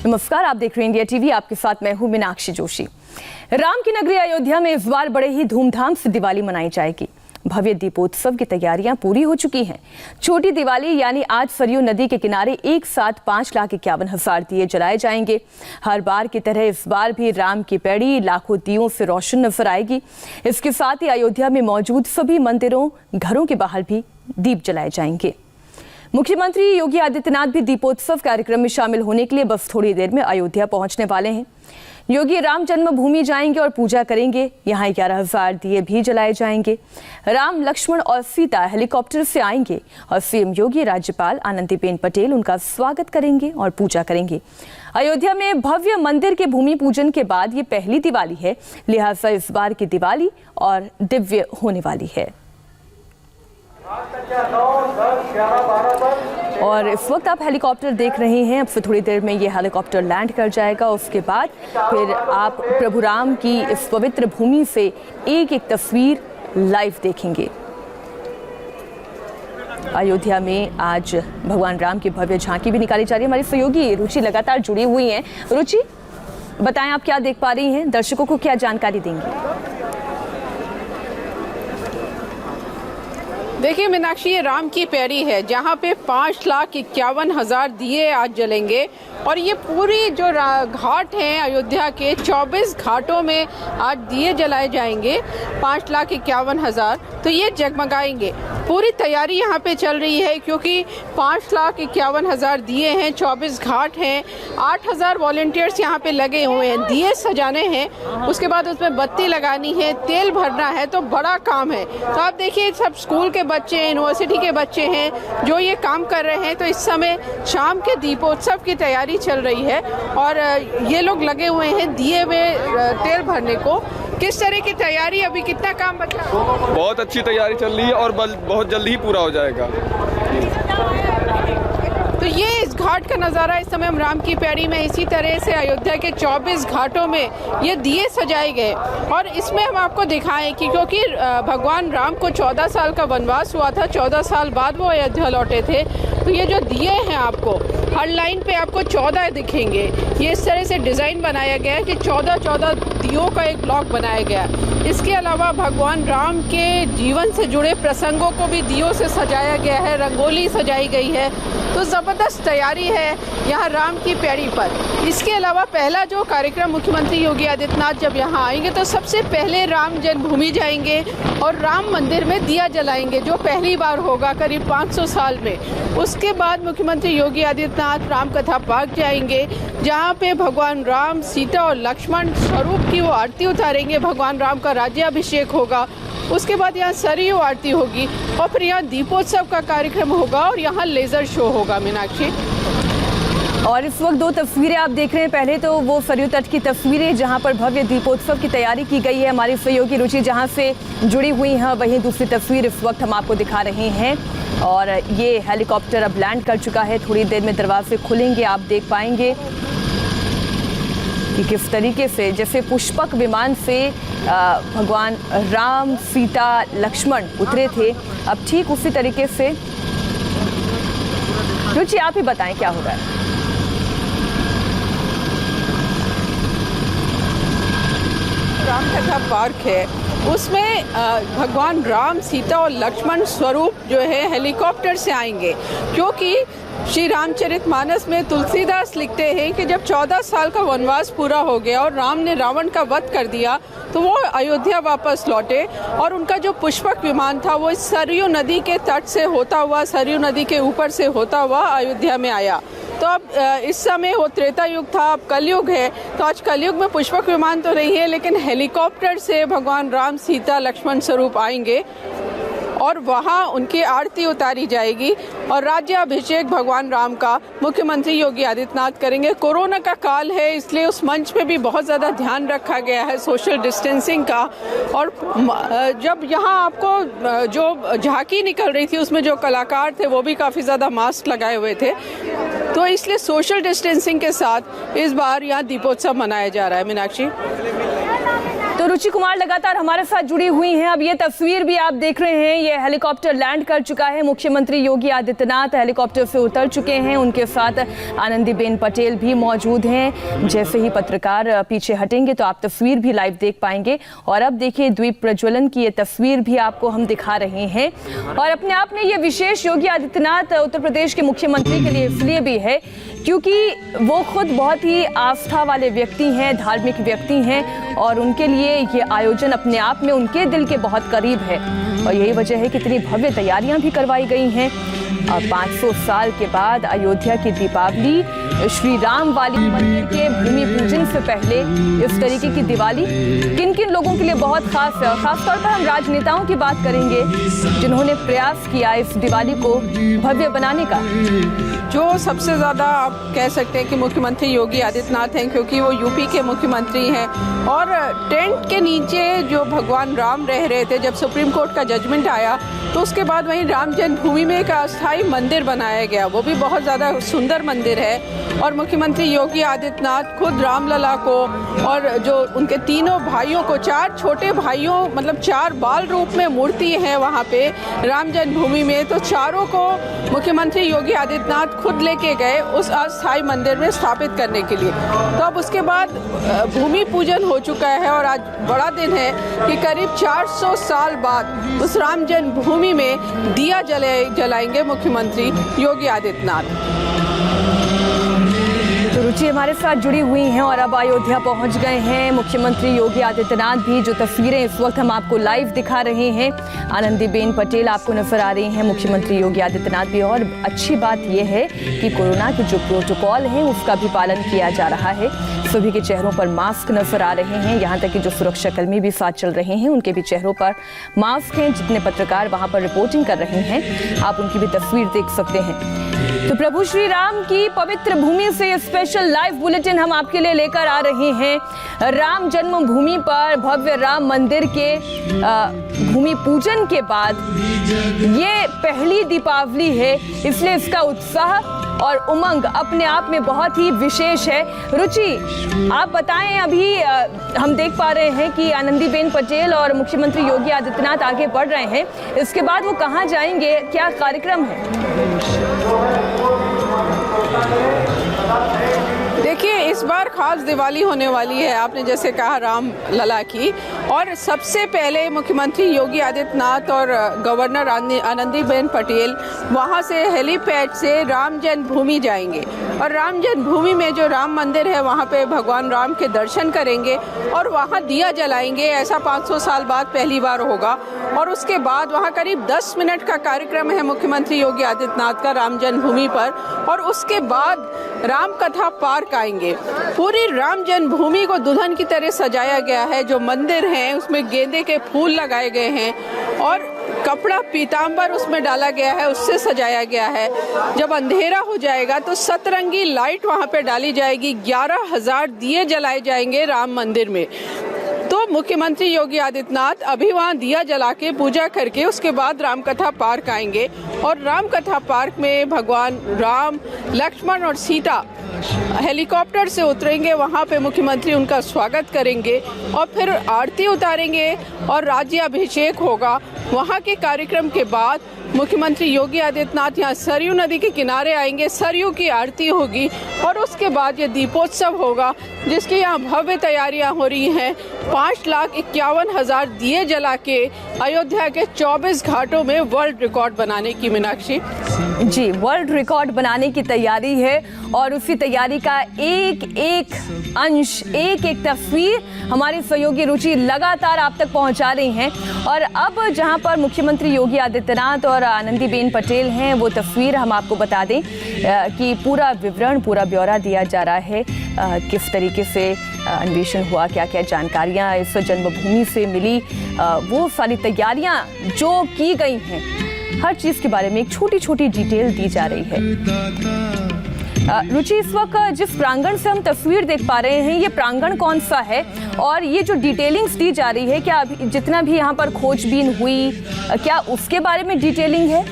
नमस्कार, आप देख रहे हैं इंडिया टीवी। आपके साथ मैं हूं मीनाक्षी जोशी। राम की नगरी अयोध्या में इस बार बड़े ही धूमधाम से दिवाली मनाई जाएगी। भव्य दीपोत्सव की तैयारियां पूरी हो चुकी हैं। छोटी दिवाली यानी आज सरयू नदी के किनारे एक साथ 5,51,000 दिए जलाए जाएंगे। हर बार की तरह इस बार भी राम की पैड़ी लाखों दियों से रोशन नजर आएगी। इसके साथ ही अयोध्या में मौजूद सभी मंदिरों, घरों के बाहर भी दीप जलाए जाएंगे। मुख्यमंत्री योगी आदित्यनाथ भी दीपोत्सव कार्यक्रम में शामिल होने के लिए बस थोड़ी देर में अयोध्या पहुंचने वाले हैं। योगी राम जन्मभूमि जाएंगे और पूजा करेंगे। यहाँ 11,000 दिए भी जलाए जाएंगे। राम, लक्ष्मण और सीता हेलीकॉप्टर से आएंगे और सीएम योगी, राज्यपाल आनंदीबेन पटेल उनका स्वागत करेंगे और पूजा करेंगे। अयोध्या में भव्य मंदिर के भूमि पूजन के बाद ये पहली दिवाली है, लिहाजा इस बार की दिवाली और दिव्य होने वाली है। और इस वक्त आप हेलीकॉप्टर देख रहे हैं। अब से थोड़ी देर में ये हेलीकॉप्टर लैंड कर जाएगा। उसके बाद फिर आप प्रभु राम की इस पवित्र भूमि से एक एक तस्वीर लाइव देखेंगे। अयोध्या में आज भगवान राम की भव्य झांकी भी निकाली जा रही है। हमारी सहयोगी रुचि लगातार जुड़ी हुई हैं। रुचि, बताएं आप क्या देख पा रही हैं, दर्शकों को क्या जानकारी देंगी? देखिए मीनाक्षी, ये राम की पैड़ी है जहाँ पे 5,51,000 दिए आज जलेंगे और ये पूरी जो घाट हैं अयोध्या के 24 घाटों में आज दिए जलाए जाएंगे। 5,51,000 तो ये जगमगाएंगे। पूरी तैयारी यहाँ पे चल रही है क्योंकि 5,51,000 दिए हैं, 24 घाट हैं, 8,000 वॉलंटियर्स यहाँ पे लगे हुए हैं। दिए सजाने हैं, उसके बाद उसमें बत्ती लगानी है, तेल भरना है, तो बड़ा काम है। तो आप देखिए सब स्कूल के बच्चे, यूनिवर्सिटी के बच्चे हैं जो ये काम कर रहे हैं। तो इस समय शाम के दीपोत्सव की तैयारी चल रही है और ये लोग लगे हुए हैं दिए में तेल भरने को। किस तरह की तैयारी, अभी कितना काम बचा? बहुत अच्छी तैयारी चल रही है और बहुत जल्दी ही पूरा हो जाएगा। तो ये इस घाट का नज़ारा इस समय हम राम की पैड़ी में इसी तरह से अयोध्या के 24 घाटों में ये दिए सजाए गए। और इसमें हम आपको दिखाएं कि क्योंकि भगवान राम को 14 साल का वनवास हुआ था, 14 साल बाद वो अयोध्या लौटे थे। तो ये जो दिए हैं आपको हर लाइन पे आपको 14 दिखेंगे। ये इस तरह से डिज़ाइन बनाया गया है कि 14 दियों का एक ब्लॉक बनाया गया है। इसके अलावा भगवान राम के जीवन से जुड़े प्रसंगों को भी दियों से सजाया गया है, रंगोली सजाई गई है। तो ज़बरदस्त तैयारी है यहाँ राम की पैड़ी पर। इसके अलावा पहला जो कार्यक्रम, मुख्यमंत्री योगी आदित्यनाथ जब यहाँ आएंगे तो सबसे पहले राम जन्मभूमि जाएंगे और राम मंदिर में दिया जलाएंगे, जो पहली बार होगा करीब 500 साल में। उसके बाद मुख्यमंत्री योगी आदित्यनाथ राम कथा पार्क जाएंगे जहाँ पे भगवान राम, सीता और लक्ष्मण स्वरूप की वो आरती उतारेंगे। भगवान राम का राज्याभिषेक होगा। उसके बाद यहाँ सरयू आरती होगी और फिर यहाँ दीपोत्सव का कार्यक्रम होगा और यहाँ लेजर शो होगा। मीनाक्षी, और इस वक्त दो तस्वीरें आप देख रहे हैं। पहले तो वो सरयू तट की तस्वीरें जहां पर भव्य दीपोत्सव की तैयारी की गई है। हमारी सहयोगी रुचि जहां से जुड़ी हुई हैं, वहीं दूसरी तस्वीर इस वक्त हम आपको दिखा रहे हैं। और ये हेलीकॉप्टर अब लैंड कर चुका है। थोड़ी देर में दरवाजे खुलेंगे, आप देख पाएंगे कि किस तरीके से जैसे पुष्पक विमान से भगवान राम, सीता, लक्ष्मण उतरे थे, अब ठीक उसी तरीके से। रुचि, आप ही बताएं क्या हो रहा है? राम कथा पार्क है, उसमें भगवान राम, सीता और लक्ष्मण स्वरूप जो है हेलीकॉप्टर से आएंगे। क्योंकि श्री रामचरितमानस में तुलसीदास लिखते हैं कि जब 14 साल का वनवास पूरा हो गया और राम ने रावण का वध कर दिया तो वो अयोध्या वापस लौटे और उनका जो पुष्पक विमान था वो इस सरयू नदी के तट से होता हुआ, सरयू नदी के ऊपर से होता हुआ अयोध्या में आया। तो अब इस समय वो त्रेता युग था, अब कलयुग है। तो आज कलयुग में पुष्पक विमान तो नहीं है, लेकिन हेलीकॉप्टर से भगवान राम, सीता, लक्ष्मण स्वरूप आएंगे और वहाँ उनकी आरती उतारी जाएगी और राज्याभिषेक भगवान राम का मुख्यमंत्री योगी आदित्यनाथ करेंगे। कोरोना का काल है, इसलिए उस मंच पे भी बहुत ज़्यादा ध्यान रखा गया है सोशल डिस्टेंसिंग का। और जब यहाँ आपको जो झांकी निकल रही थी उसमें जो कलाकार थे वो भी काफ़ी ज़्यादा मास्क लगाए हुए थे। तो इसलिए सोशल डिस्टेंसिंग के साथ इस बार यहाँ दीपोत्सव मनाया जा रहा है। मीनाक्षी, तो तो रुचि कुमार लगातार हमारे साथ जुड़ी हुई हैं। अब ये तस्वीर भी आप देख रहे हैं, ये हेलीकॉप्टर लैंड कर चुका है। मुख्यमंत्री योगी आदित्यनाथ हेलीकॉप्टर से उतर चुके हैं, उनके साथ आनंदीबेन पटेल भी मौजूद हैं। जैसे ही पत्रकार पीछे हटेंगे तो आप तस्वीर भी लाइव देख पाएंगे। और अब देखिए द्वीप प्रज्वलन की ये तस्वीर भी आपको हम दिखा रहे हैं। और अपने आप में ये विशेष योगी आदित्यनाथ उत्तर प्रदेश के मुख्यमंत्री के लिए इसलिए भी है क्योंकि वो खुद बहुत ही आस्था वाले व्यक्ति हैं, धार्मिक व्यक्ति हैं, और उनके लिए ये आयोजन अपने आप में उनके दिल के बहुत करीब है। और यही वजह है कि इतनी भव्य तैयारियां भी करवाई गई हैं। और 500 साल के बाद अयोध्या की दीपावली, श्री राम वाली मंदिर के भूमि पूजन से पहले इस तरीके की दिवाली किन किन लोगों के लिए बहुत खास है। खासतौर पर हम राजनेताओं की बात करेंगे जिन्होंने प्रयास किया इस दिवाली को भव्य बनाने का। जो सबसे ज़्यादा आप कह सकते हैं कि मुख्यमंत्री योगी आदित्यनाथ हैं, क्योंकि वो यूपी के मुख्यमंत्री हैं। और टेंट के नीचे जो भगवान राम रह रहे थे, जब सुप्रीम कोर्ट का जजमेंट आया तो उसके बाद वहीं राम जन्मभूमि में एक अस्थायी मंदिर बनाया गया। वो भी बहुत ज़्यादा सुंदर मंदिर है। और मुख्यमंत्री योगी आदित्यनाथ खुद रामलला को और जो उनके तीनों भाइयों को, 4 छोटे भाइयों, मतलब 4 बाल रूप में मूर्ति है वहाँ पे राम जन्मभूमि में, तो चारों को मुख्यमंत्री योगी आदित्यनाथ खुद लेके गए उस अस्थायी मंदिर में स्थापित करने के लिए। तो अब उसके बाद भूमि पूजन हो चुका है और आज बड़ा दिन है कि करीब 400 साल बाद उस राम जन्मभूमि में दिया जलाएंगे मुख्यमंत्री योगी आदित्यनाथ। तो रुचि हमारे साथ जुड़ी हुई हैं और अब अयोध्या पहुंच गए हैं मुख्यमंत्री योगी आदित्यनाथ भी। जो तस्वीरें इस वक्त हम आपको लाइव दिखा रहे हैं, आनंदीबेन पटेल आपको नजर आ रही हैं, मुख्यमंत्री योगी आदित्यनाथ भी। और अच्छी बात यह है कि कोरोना के जो प्रोटोकॉल हैं उसका भी पालन किया जा रहा है। सभी के चेहरों पर मास्क नजर आ रहे हैं, यहाँ तक कि जो सुरक्षाकर्मी भी साथ चल रहे हैं उनके भी चेहरों पर मास्क हैं। जितने पत्रकार वहाँ पर रिपोर्टिंग कर रहे हैं आप उनकी भी तस्वीर देख सकते हैं। तो प्रभु श्री राम की पवित्र भूमि से स्पेशल लाइव बुलेटिन हम आपके लिए लेकर आ रहे हैं। राम जन्मभूमि पर भव्य राम मंदिर के भूमि पूजन के बाद ये पहली दीपावली है, इसलिए इसका उत्साह और उमंग अपने आप में बहुत ही विशेष है। रुचि, आप बताएं, अभी हम देख पा रहे हैं कि आनंदीबेन पटेल और मुख्यमंत्री योगी आदित्यनाथ आगे बढ़ रहे हैं, इसके बाद वो कहाँ जाएंगे, क्या कार्यक्रम है? देखिए, इस बार खास दिवाली होने वाली है, आपने जैसे कहा राम लला की। और सबसे पहले मुख्यमंत्री योगी आदित्यनाथ और गवर्नर आनंदीबेन पटेल वहां से हेलीपैड से राम जन्मभूमि जाएंगे। और राम जन्मभूमि में जो राम मंदिर है वहां पे भगवान राम के दर्शन करेंगे और वहां दिया जलाएंगे। ऐसा 500 साल बाद पहली बार होगा। और उसके बाद वहां करीब 10 मिनट का कार्यक्रम है मुख्यमंत्री योगी आदित्यनाथ का राम जन्मभूमि पर। और उसके बाद राम कथा पार्क आएंगे। पूरी राम जन्मभूमि को दुल्हन की तरह सजाया गया है। जो मंदिर है उसमें गेंदे के फूल लगाए गए हैं और कपड़ा पीताम्बर उसमें डाला गया है, उससे सजाया गया है। जब अंधेरा हो जाएगा तो सतरंगी लाइट वहां पे डाली जाएगी। 11,000 दिए जलाए जाएंगे राम मंदिर में। तो मुख्यमंत्री योगी आदित्यनाथ अभी वहां दिया जला के पूजा करके उसके बाद रामकथा पार्क आएंगे। और रामकथा पार्क में भगवान राम, लक्ष्मण और सीता हेलीकॉप्टर से उतरेंगे। वहां पे मुख्यमंत्री उनका स्वागत करेंगे और फिर आरती उतारेंगे और राज्याभिषेक होगा। वहां के कार्यक्रम के बाद मुख्यमंत्री योगी आदित्यनाथ यहाँ सरयू नदी के किनारे आएंगे, सरयू की आरती होगी और उसके बाद ये दीपोत्सव होगा जिसकी यहाँ भव्य तैयारियां हो रही हैं। 5,51,000 दिए जला के अयोध्या के 24 घाटों में वर्ल्ड रिकॉर्ड बनाने की, मीनाक्षी जी, वर्ल्ड रिकॉर्ड बनाने की तैयारी है। और उसी तैयारी का एक एक अंश, एक एक तस्वीर हमारी सहयोगी रुचि लगातार आप तक पहुंचा रही हैं। और अब जहां पर मुख्यमंत्री योगी आदित्यनाथ और आनंदीबेन पटेल हैं, वो तस्वीर हम आपको बता दें कि पूरा विवरण, पूरा ब्यौरा दिया जा रहा है। किस तरीके से अन्वेषण हुआ, क्या क्या जानकारियां इस जन्मभूमि से मिली, वो सारी तैयारियां जो की गई हैं, हर चीज़ के बारे में एक छोटी छोटी डिटेल दी जा रही है। रुचि, इस वक्त जिस प्रांगण से हम तस्वीर देख पा रहे हैं, ये प्रांगण कौन सा है और ये जो डिटेलिंग्स दी जा रही है, क्या अभी जितना भी यहाँ पर खोजबीन हुई, क्या उसके बारे में डिटेलिंग है?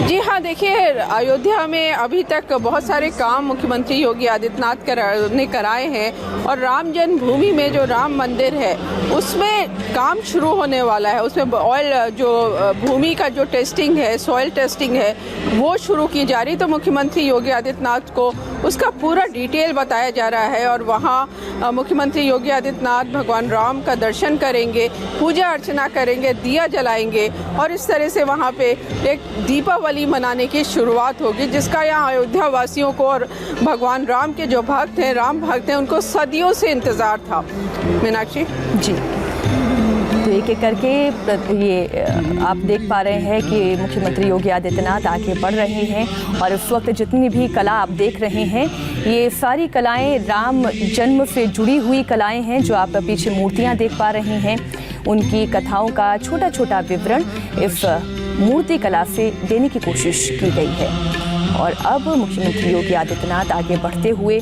जी हाँ, देखिए अयोध्या में अभी तक बहुत सारे काम मुख्यमंत्री योगी आदित्यनाथ ने कराए हैं और राम जन्मभूमि में जो राम मंदिर है उसमें काम शुरू होने वाला है। उसमें ऑयल जो भूमि का जो टेस्टिंग है, सॉइल टेस्टिंग है, वो शुरू की जा रही। तो मुख्यमंत्री योगी आदित्यनाथ को उसका पूरा डिटेल बताया जा रहा है और वहाँ मुख्यमंत्री योगी आदित्यनाथ भगवान राम का दर्शन करेंगे, पूजा अर्चना करेंगे, दिया जलाएंगे और इस तरह से वहाँ पे एक दीपावली मनाने की शुरुआत होगी, जिसका यहाँ अयोध्या वासियों को और भगवान राम के जो भक्त हैं, राम भक्त हैं, उनको सदियों से इंतज़ार था। मीनाक्षी जी, तो एक एक करके ये आप देख पा रहे हैं कि मुख्यमंत्री योगी आदित्यनाथ आगे बढ़ रहे हैं और इस वक्त जितनी भी कला आप देख रहे हैं ये सारी कलाएं राम जन्म से जुड़ी हुई कलाएं हैं। जो आप पीछे मूर्तियां देख पा रहे हैं उनकी कथाओं का छोटा छोटा विवरण इस मूर्ति कला से देने की कोशिश की गई है। और अब मुख्यमंत्री योगी आदित्यनाथ आगे बढ़ते हुए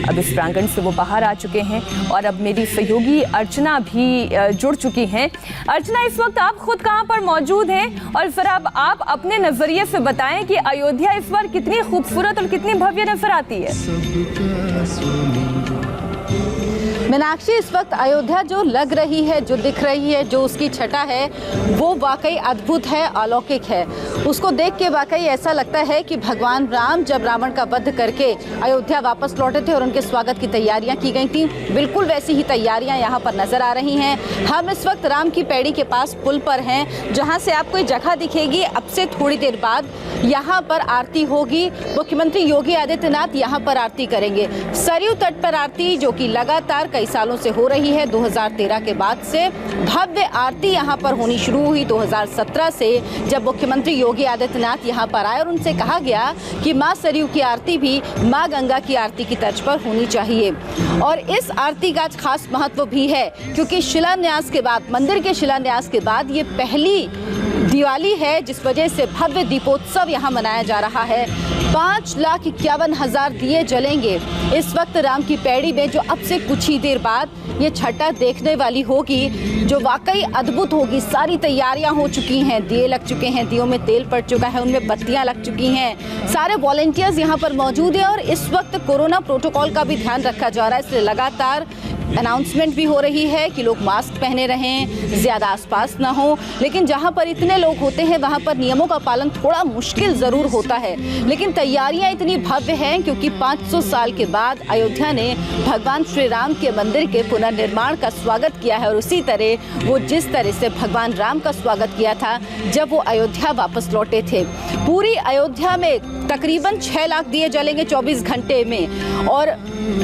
अब इस प्रांगण से वो बाहर आ चुके हैं और अब मेरी सहयोगी अर्चना भी जुड़ चुकी हैं। अर्चना, इस वक्त आप खुद कहां पर मौजूद हैं और फिर अब आप अपने नजरिए से बताएं कि अयोध्या इस बार कितनी खूबसूरत और कितनी भव्य नजर आती है। मीनाक्षी, इस वक्त अयोध्या जो लग रही है, जो दिख रही है, जो उसकी छटा है वो वाकई अद्भुत है, अलौकिक है। उसको देख के वाकई ऐसा लगता है कि भगवान राम जब रावण का वध करके अयोध्या वापस लौटे थे और उनके स्वागत की तैयारियां की गई थी, बिल्कुल वैसी ही तैयारियां यहाँ पर नजर आ रही हैं। हम इस वक्त राम की पैड़ी के पास पुल पर हैं, जहाँ से आपको एक जगह दिखेगी। अब से थोड़ी देर बाद यहाँ पर आरती होगी। मुख्यमंत्री योगी आदित्यनाथ यहाँ पर आरती करेंगे। सरयू तट पर आरती जो कि लगातार कई सालों से हो रही है। 2013 के बाद से भव्य आरती यहाँ पर होनी शुरू हुई। 2017 से जब मुख्यमंत्री योगी आदित्यनाथ यहाँ पर आए और उनसे कहा गया कि माँ सरयू की आरती भी माँ गंगा की आरती की तर्ज पर होनी चाहिए। और इस आरती का खास महत्व भी है क्योंकि शिलान्यास के बाद, मंदिर के शिलान्यास के बाद ये पहली दिवाली है जिस वजह से भव्य दीपोत्सव यहाँ मनाया जा रहा है। 5,51,000 दिए जलेंगे इस वक्त राम की पैड़ी में, जो अब से कुछ ही देर बाद ये छटा देखने वाली होगी, जो वाकई अद्भुत होगी। सारी तैयारियां हो चुकी हैं, दिए लग चुके हैं, दियों में तेल पड़ चुका है, उनमें बत्तियां लग चुकी हैं। सारे वॉलंटियर्स यहाँ पर मौजूद हैं और इस वक्त कोरोना प्रोटोकॉल का भी ध्यान रखा जा रहा है, इसलिए लगातार अनाउंसमेंट भी हो रही है कि लोग मास्क पहने रहें, ज़्यादा आसपास ना हो। लेकिन जहाँ पर इतने लोग होते हैं वहाँ पर नियमों का पालन थोड़ा मुश्किल ज़रूर होता है, लेकिन तैयारियाँ इतनी भव्य हैं क्योंकि 500 साल के बाद अयोध्या ने भगवान श्री राम के मंदिर के पुनर्निर्माण का स्वागत किया है। और उसी तरह वो जिस तरह से भगवान राम का स्वागत किया था जब वो अयोध्या वापस लौटे थे। पूरी अयोध्या में तकरीबन 6 लाख दिए जलेंगे 24 घंटे में और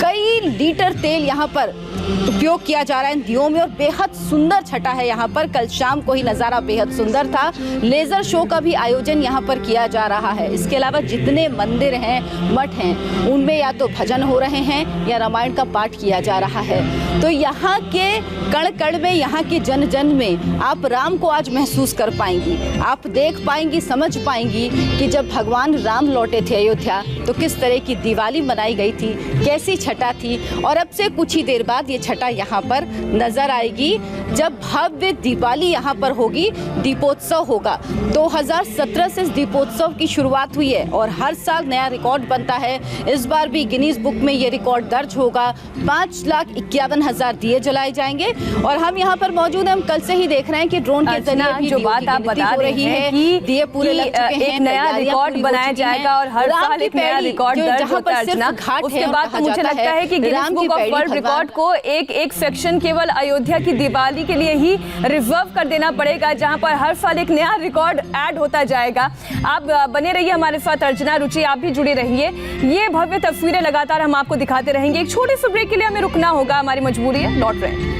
कई लीटर तेल यहाँ पर उपयोग किया जा रहा है इन दियों में और बेहद सुंदर छटा है यहाँ पर। कल शाम को ही नज़ारा बेहद सुंदर था। लेज़र शो का भी आयोजन यहाँ पर किया जा रहा है। इसके अलावा जितने मंदिर हैं, मठ हैं, उनमें या तो भजन हो रहे हैं या रामायण का पाठ किया जा रहा है। तो यहाँ के कण कण में, यहाँ के जन जन में आप राम को आज महसूस कर पाएंगी। आप देख पाएंगी, समझ पाएंगी कि जब भगवान राम लौटे थे अयोध्या तो किस तरह की दिवाली मनाई गई थी, कैसी छटा थी। और अब से कुछ ही देर बाद ये छटा यहाँ पर नजर आएगी जब भव्य दिवाली यहाँ पर होगी, दीपोत्सव होगा। 2017 से इस दीपोत्सव की शुरुआत हुई है और हर साल नया रिकॉर्ड बनता है। इस बार भी गिनीज बुक में ये रिकॉर्ड दर्ज होगा। 5,51,000 दिए जलाए जाएंगे और हम यहाँ पर मौजूद हैं। हम कल से ही देख रहे हैं कि ड्रोन के जरिए भी जो बात आप बता रही हैं कि दिए पूरे लग चुके हैं, एक नया रिकॉर्ड बनाया जाएगा और हर साल एक नया रिकॉर्ड दर्ज होता है। अर्चना, उसके बाद तो मुझे लगता है कि Guinness book of world record को एक सेक्शन केवल अयोध्या की दिवाली के लिए ही रिजर्व कर देना पड़ेगा, जहां पर हर साल एक नया रिकॉर्ड ऐड होता जाएगा। आप बने रहिए हमारे साथ। अर्चना, रुचि, आप भी जुड़ी रहिए। ये भव्य तस्वीरें लगातार हम आपको दिखाते रहेंगे। एक छोटे से ब्रेक के लिए हमें रुकना होगा, हमारी मजबूरी है। लौट रहे हैं।